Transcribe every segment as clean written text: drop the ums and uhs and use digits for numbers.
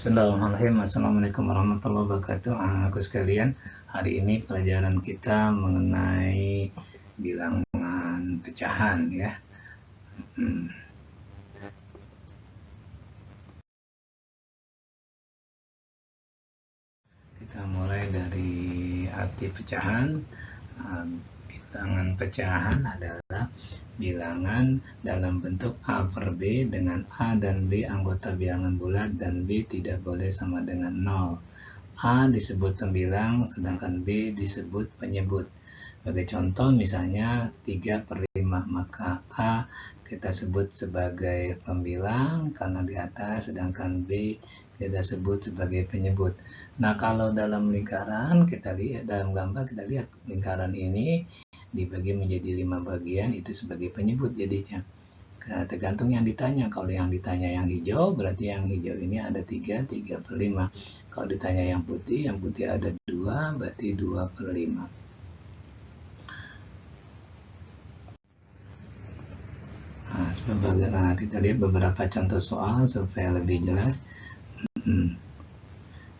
Bismillahirrahmanirrahim. Assalamualaikum warahmatullahi wabarakatuh. Anak-anakku sekalian, hari ini pelajaran kita mengenai bilangan pecahan ya. Kita mulai dari arti pecahan. Bilangan pecahan adalah bilangan dalam bentuk A per B dengan A dan B anggota bilangan bulat dan B tidak boleh sama dengan 0. A disebut pembilang sedangkan B disebut penyebut. Sebagai contoh misalnya 3 per 5, maka A kita sebut sebagai pembilang karena di atas, sedangkan B kita sebut sebagai penyebut. Nah, kalau dalam lingkaran kita lihat, dalam gambar kita lihat lingkaran ini dibagi menjadi 5 bagian, itu sebagai penyebut jadinya. Tergantung yang ditanya. Kalau yang ditanya yang hijau, berarti yang hijau ini ada 3 per 5. Kalau ditanya yang putih ada 2, berarti 2 per 5. Nah, kita lihat beberapa contoh soal supaya lebih jelas.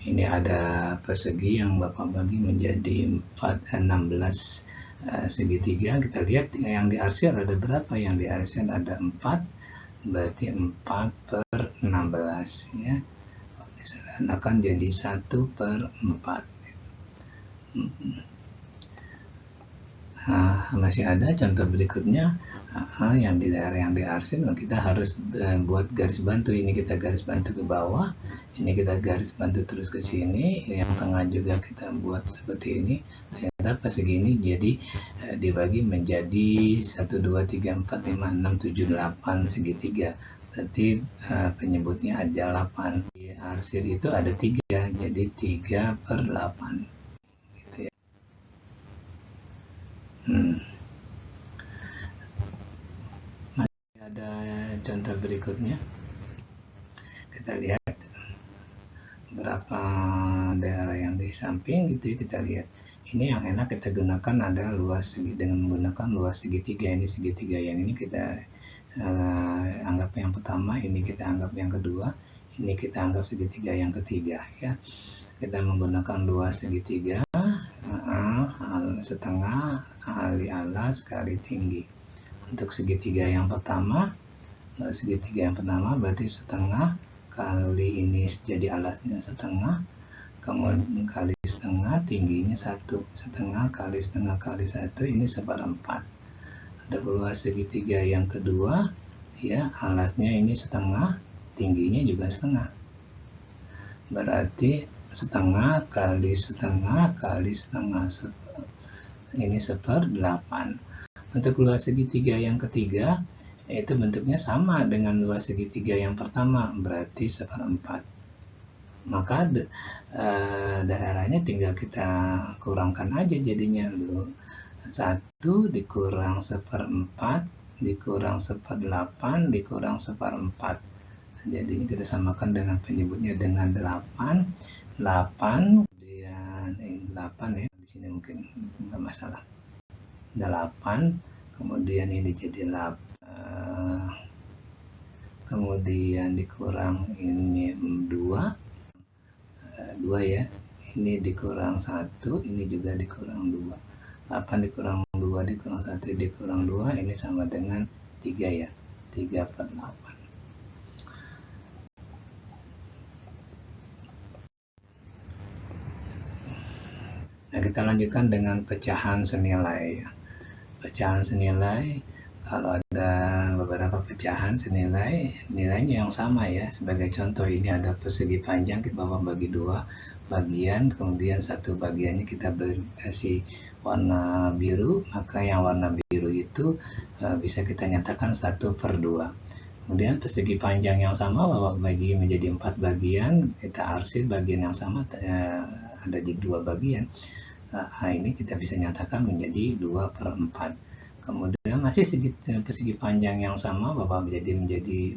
Ini ada persegi yang Bapak bagi menjadi 16 segitiga. Kita lihat yang diarsir ada berapa? Yang diarsir ada 4, berarti 4 per 16 ya. Disederhanakan jadi 1 per 4. Masih ada contoh berikutnya. Yang di daerah yang diarsir, kita harus buat garis bantu. Ini kita garis bantu ke bawah, ini kita garis bantu terus ke sini, yang tengah juga kita buat seperti ini. Ternyata persegi ini jadi dibagi menjadi 1, 2, 3, 4, 5, 6, 7, 8 segitiga. Berarti penyebutnya ada 8. Di arsir itu ada 3, jadi 3 per 8 gitu ya. Ada contoh berikutnya. Kita lihat berapa daerah yang di samping gitu ya. Kita lihat ini yang enak kita gunakan adalah luas segi, dengan menggunakan luas segitiga. Ini segitiga yang ini kita anggap yang pertama, ini kita anggap yang kedua, ini kita anggap segitiga yang ketiga ya. Kita menggunakan luas segitiga, setengah kali alas kali tinggi. Untuk segitiga yang pertama berarti setengah kali ini jadi alasnya setengah, kemudian kali setengah, tingginya 1, setengah kali 1 ini 1/4. Untuk luas segitiga yang kedua ya, alasnya ini setengah, tingginya juga setengah, berarti setengah kali setengah kali setengah, ini 1/8. Untuk luas segitiga yang ketiga, itu bentuknya sama dengan luas segitiga yang pertama, berarti 1/4. Maka daerahnya tinggal kita kurangkan aja jadinya. 1 dikurang 1/4 dikurang 1/8 dikurang 1/4. Jadi kita samakan dengan penyebutnya dengan 8. Kemudian 8 ya, di sini mungkin nggak masalah. 8, kemudian ini jadi 8, kemudian dikurang ini 2 ya, ini dikurang 1, ini juga dikurang 2. 8 dikurang 2 dikurang 1 dikurang 2, ini sama dengan 3 ya, 3 per 8. Nah, kita lanjutkan dengan pecahan senilai. Pecahan senilai, kalau ada beberapa pecahan senilai, nilainya yang sama ya. Sebagai contoh, ini ada persegi panjang, kita bawa bagi 2 bagian, kemudian satu bagiannya kita kasih warna biru, maka yang warna biru itu bisa kita nyatakan 1/2. Kemudian persegi panjang yang sama bawa bagi menjadi 4 bagian, kita arsir bagian yang sama ada di 2 bagian. Ini kita bisa nyatakan menjadi 2/4. Kemudian masih persegi panjang yang sama Bapak bagi menjadi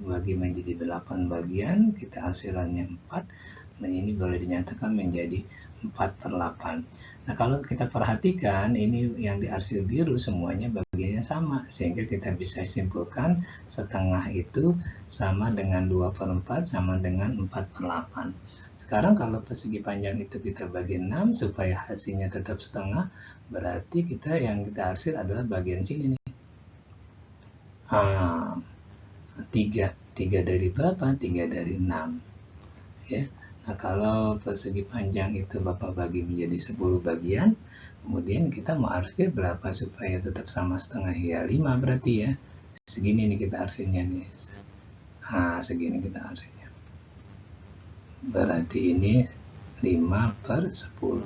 8 bagian, kita arsirannya 4, Nah, ini boleh dinyatakan menjadi 4/8. Nah, kalau kita perhatikan ini yang di arsir biru semuanya bagiannya sama, sehingga kita bisa simpulkan setengah itu sama dengan 2/4 sama dengan 4/8. Sekarang kalau persegi panjang itu kita bagi 6 supaya hasilnya tetap setengah, berarti kita yang kita arsir adalah bagian sini nih. 3 dari berapa? 3 dari 6. Ya. Nah, kalau persegi panjang itu Bapak bagi menjadi 10 bagian, kemudian kita mau arsir berapa supaya tetap sama setengah? Ya, 5 berarti ya. Segini nih kita arsirnya nih. Segini kita arsirnya. Berarti ini 5/10.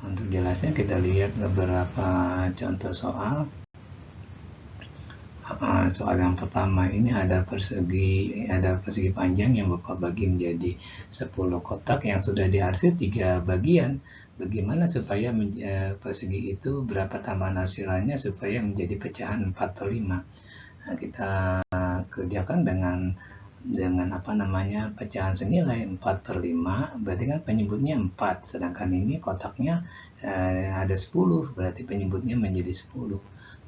Untuk jelasnya kita lihat beberapa contoh soal. Soal yang pertama ini ada persegi panjang yang Bapak bagi menjadi 10 kotak yang sudah diarsir 3 bagian. Bagaimana supaya persegi itu berapa tambahan arsirannya supaya menjadi pecahan 4/5? Nah, kita kerjakan dengan pecahan senilai 4/5, berarti kan penyebutnya 4, sedangkan ini kotaknya ada 10, berarti penyebutnya menjadi 10.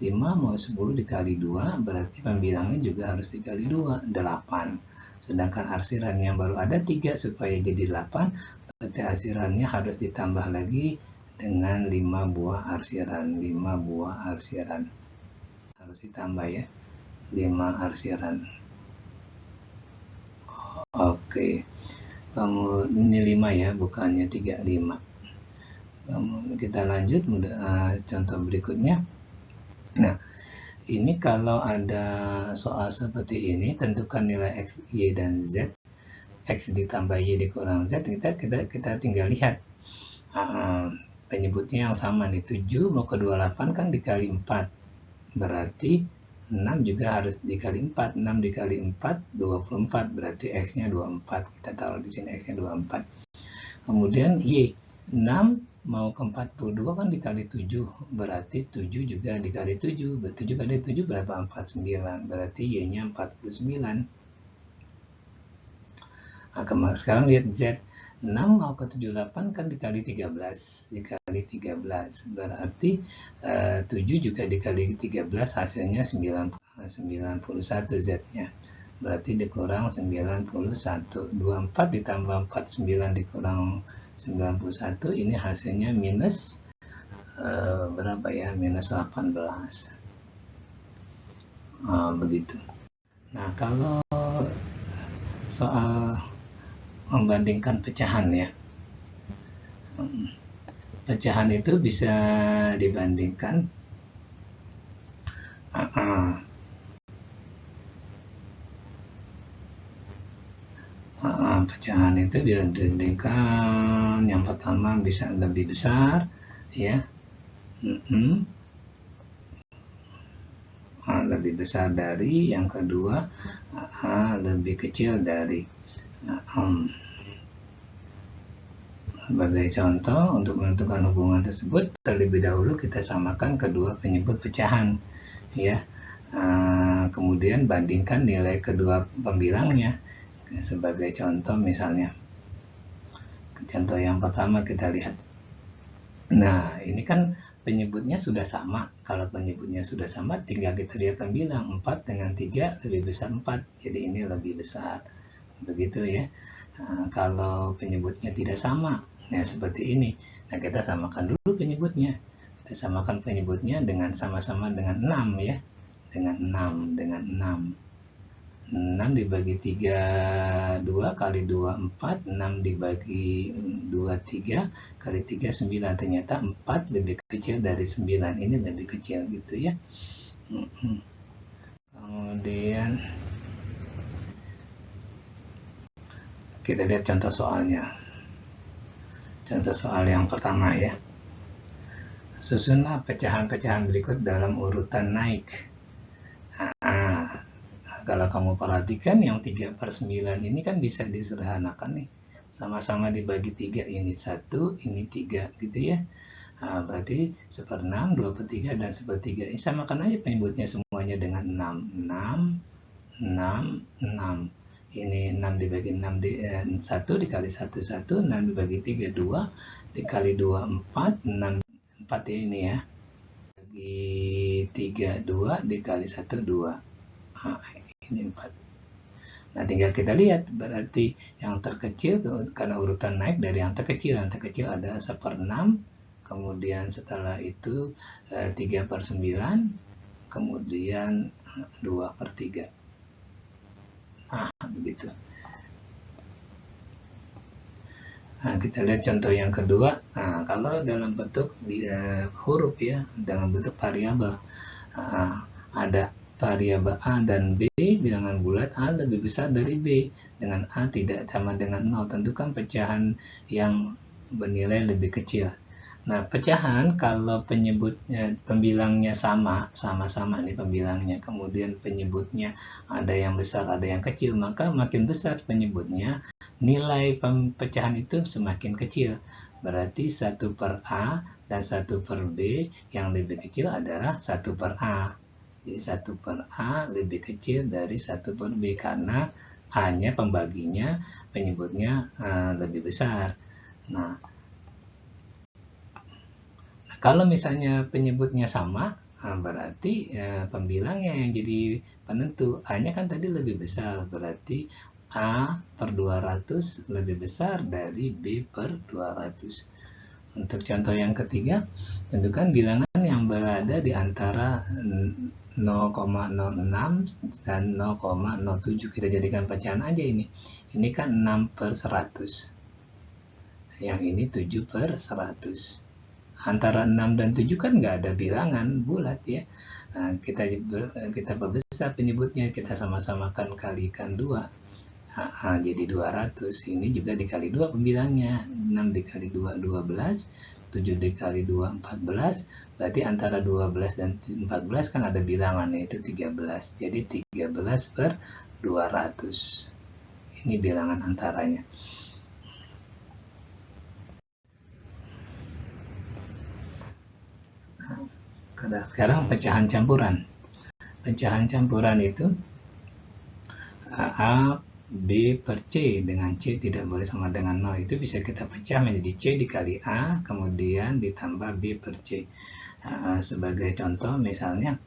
5 mau 10 dikali 2, berarti pembilangnya juga harus dikali 2, 8. Sedangkan arsiran yang baru ada 3, supaya jadi 8, berarti arsirannya harus ditambah lagi dengan 5 buah arsiran. 5 buah arsiran. Harus ditambah ya, 5 arsiran. Oke. Kamu ini 5 ya, bukannya 3, 5. Kita lanjut contoh berikutnya. Nah, ini kalau ada soal seperti ini, tentukan nilai X, Y, dan Z. X ditambah Y dikurang Z, kita tinggal lihat. Penyebutnya yang sama nih, 7 mau ke 28 kan dikali 4. Berarti 6 juga harus dikali 4. 6 dikali 4, 24. Berarti X-nya 24. Kita taruh di sini X-nya 24. Kemudian Y, 6 mau ke 42 kan dikali 7, berarti 7 juga dikali 7, 7 kali 7 berapa? 49, berarti Y-nya 49. Nah, sekarang lihat Z, 6 mau ke 78 kan dikali 13, berarti 7 juga dikali 13 hasilnya 91 Z-nya. Berarti dikurang 91. 24 ditambah 49 dikurang 91, ini hasilnya minus berapa ya? Minus 18. Begitu. Nah, kalau soal membandingkan pecahan ya. Pecahan itu bisa dibandingkan pecahan itu dibandingkan yang pertama bisa lebih besar ya, lebih besar dari, yang kedua lebih kecil dari. Sebagai contoh, untuk menentukan hubungan tersebut terlebih dahulu kita samakan kedua penyebut pecahan ya, kemudian bandingkan nilai kedua pembilangnya. Sebagai contoh misalnya, contoh yang pertama kita lihat. Nah, ini kan penyebutnya sudah sama. Kalau penyebutnya sudah sama, tinggal kita lihat pembilang. 4 dengan 3 lebih besar 4. Jadi ini lebih besar. Begitu ya. Kalau penyebutnya tidak sama, nah seperti ini. Nah, kita samakan dulu penyebutnya. Kita samakan penyebutnya dengan sama-sama dengan 6 ya. Dengan 6. 6 dibagi 3, 2 kali 2, 4. 6 dibagi 2, 3 kali 3, 9. Ternyata 4 lebih kecil dari 9. Ini lebih kecil gitu ya. Kemudian kita lihat contoh soalnya. Contoh soal yang pertama ya. Susunlah pecahan-pecahan berikut dalam urutan naik. Kalau kamu perhatikan yang 3/9 ini kan bisa disederhanakan nih. Sama-sama dibagi 3, ini 1, ini 3 gitu ya. Berarti 1/6, 2/3, dan 1/3. Ini samakan aja penyebutnya semuanya dengan 6. 6, 6, 6. Ini 6 dibagi 6 1 dikali 1 1, 6 dibagi 3 2, dikali 2 4, 6 4 ya ini ya. Bagi 3 2 dikali 1 2. Nah, ini 4. Nah, tinggal kita lihat berarti yang terkecil karena urutan naik dari yang terkecil ada 1/6, kemudian setelah itu 3/9, kemudian 2/3. Nah, begitu. Nah, kita lihat contoh yang kedua. Nah, kalau dalam bentuk huruf ya, dalam bentuk variabel, ada variabel A dan B, bilangan bulat A lebih besar dari B, dengan A tidak sama dengan 0. Tentukan pecahan yang bernilai lebih kecil. Nah, pecahan kalau penyebutnya pembilangnya sama-sama nih pembilangnya, kemudian penyebutnya ada yang besar, ada yang kecil, maka makin besar penyebutnya, nilai pecahan itu semakin kecil. Berarti 1/A dan 1/B yang lebih kecil adalah 1/A. Jadi 1/A lebih kecil dari 1/B karena A-nya pembaginya penyebutnya lebih besar. Nah, kalau misalnya penyebutnya sama, berarti pembilangnya yang jadi penentu. A-nya kan tadi lebih besar, berarti A/200 lebih besar dari B/200. Untuk contoh yang ketiga, tentukan bilangan yang berada di antara 0,06 dan 0,07. Kita jadikan pecahan aja ini. Ini kan 6/100. Yang ini 7/100. Antara 6 dan 7 kan nggak ada bilangan bulat ya. Nah, kita perbesar penyebutnya, kita sama-samakan kalikan 2. Jadi 200. Ini juga dikali 2 pembilangnya. 6 dikali 2 12, 7 dikali 2 14. Berarti antara 12 dan 14 kan ada bilangan, yaitu 13. Jadi 13/200. Ini bilangan antaranya. Sekarang pecahan campuran. Pecahan campuran itu A B per C dengan C tidak boleh sama dengan 0. Itu bisa kita pecah menjadi C dikali A, kemudian ditambah B per C. Sebagai contoh misalnya,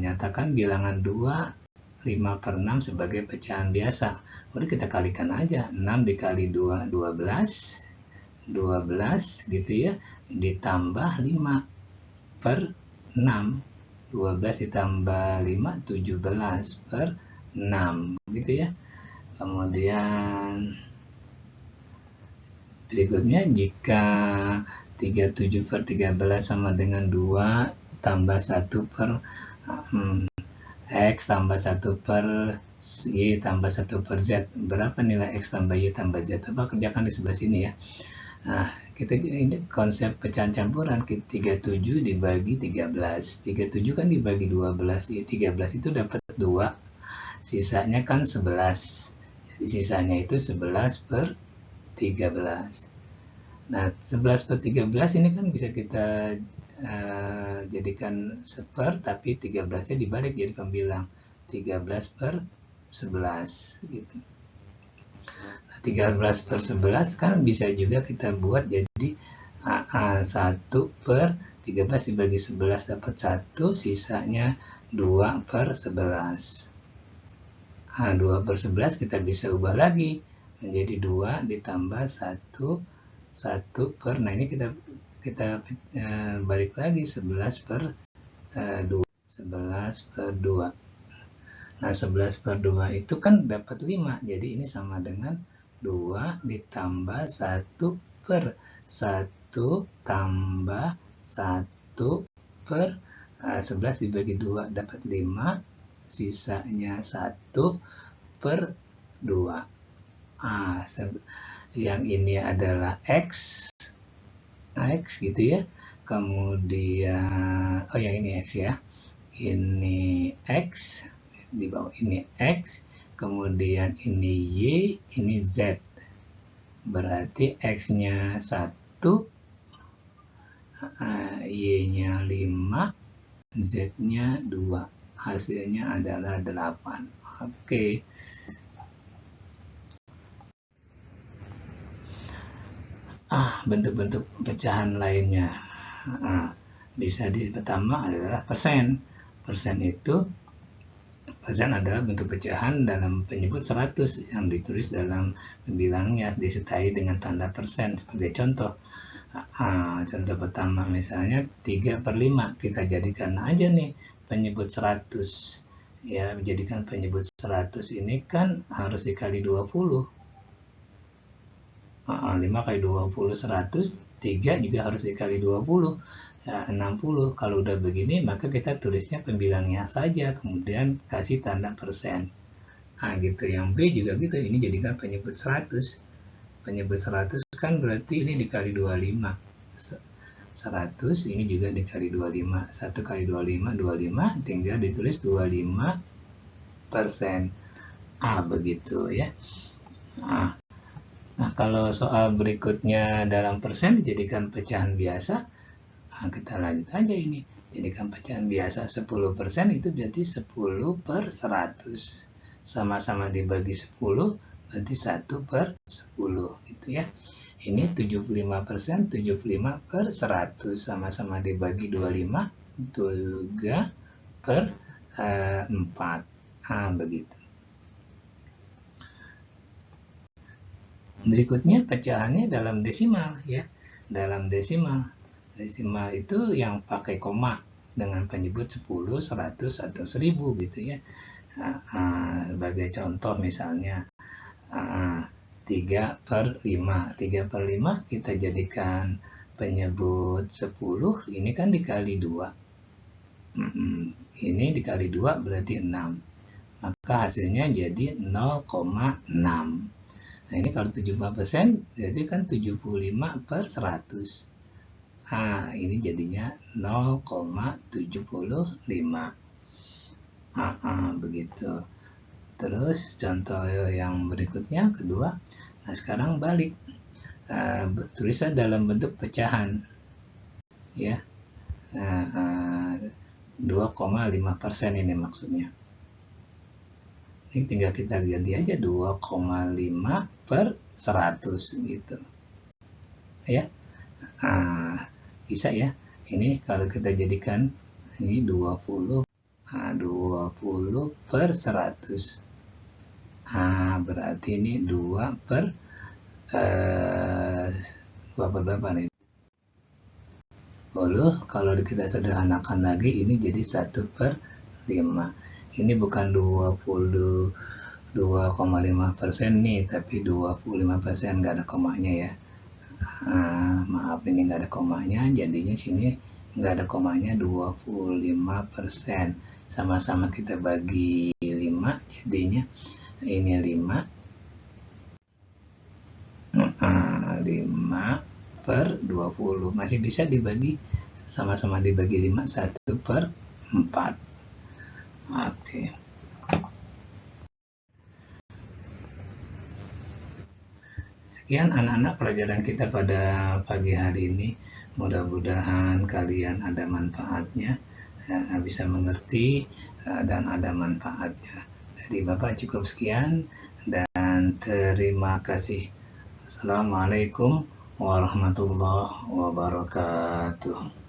nyatakan bilangan 2 5/6 sebagai pecahan biasa. Udah kita kalikan aja. 6 dikali 2 12, 12 gitu ya, ditambah 5/6. 12 ditambah 5, 17/6 gitu ya. Kemudian berikutnya, jika 37/13 sama dengan 2 tambah 1 per X tambah 1 per Y tambah 1 per Z, berapa nilai X tambah Y tambah Z? Coba kerjakan di sebelah sini ya. Nah, ini konsep pecahan campuran. 37 dibagi 13. 37 kan dibagi 12. Ya, 13 itu dapat 2. Sisanya kan 11. Jadi sisanya itu 11/13. Nah, 11/13 ini kan bisa kita jadikan seper, tapi 13-nya dibalik jadi pembilang. 13/11 gitu. 13/11 kan bisa juga kita buat jadi 1/13 dibagi 11 dapat 1, sisanya 2/11. 2/11 kita bisa ubah lagi menjadi 2 ditambah 1, 1 per, nah ini kita balik lagi 11/2. 11/2. Nah, 11/2 itu kan dapat 5, jadi ini sama dengan 2 ditambah 1 per 1 tambah 1 per 11 dibagi 2 dapat 5, sisanya 1/2. Yang ini adalah X gitu ya. Kemudian, yang ini X ya. Ini X, di bawah ini X, kemudian ini Y, ini Z. Berarti X-nya 1, Y-nya 5, Z-nya 2. Hasilnya adalah 8. Oke. Bentuk-bentuk pecahan lainnya. Bisa pertama adalah persen. Persen adalah bentuk pecahan dalam penyebut 100 yang ditulis dalam pembilangnya disertai dengan tanda persen. Sebagai contoh, contoh pertama misalnya 3/5, kita jadikan aja nih penyebut 100. Ya, menjadikan penyebut 100 ini kan harus dikali 20. 5 kali 20 100, 3 juga harus dikali 20, 60. Kalau udah begini maka kita tulisnya pembilangnya saja, kemudian kasih tanda persen. Gitu. Yang B juga gitu, ini jadikan penyebut 100. Penyebut 100 kan berarti ini dikali 25. 100 ini juga dikali 25. 1 kali 25, 25, tinggal ditulis 25%. Begitu ya. Nah, kalau soal berikutnya dalam persen dijadikan pecahan biasa, kita lanjut aja ini. Jadikan pecahan biasa 10% itu berarti 10/100. Sama-sama dibagi 10, berarti 1/10 gitu ya. Ini 75%, 75/100. Sama-sama dibagi 25, 3/4. Begitu. Berikutnya pecahannya dalam desimal ya. Dalam desimal itu yang pakai koma dengan penyebut 10, 100 atau 1000 gitu ya. Sebagai contoh misalnya 3/5. 3/5 kita jadikan penyebut 10, ini kan dikali 2. Ini dikali 2 berarti 6. Maka hasilnya jadi 0,6. Nah, ini kalau 75% berarti kan 75/100. Ini jadinya 0,75. Begitu. Terus contoh yang berikutnya, kedua. Nah, sekarang balik. Tulisan dalam bentuk pecahan. Ya. 2,5% ini maksudnya. Ini tinggal kita ganti aja 2,5/100 gitu. Ya. Bisa ya. Ini kalau kita jadikan ini 20. 20/100. Berarti ini 2 per berapa nih? 10. Kalau kita sederhanakan lagi ini jadi 1/5. Ini bukan 22,5% nih, tapi 25%, nggak ada komanya ya. Maaf, ini nggak ada komanya, jadinya sini nggak ada komanya 25%. Sama-sama kita bagi 5, jadinya ini 5. 5/20. Masih bisa dibagi, sama-sama dibagi 5, 1/4. Oke. Sekian anak-anak pelajaran kita pada pagi hari ini. Mudah-mudahan kalian ada manfaatnya, bisa mengerti dan ada manfaatnya. Dari Bapak cukup sekian dan terima kasih. Assalamualaikum warahmatullahi wabarakatuh.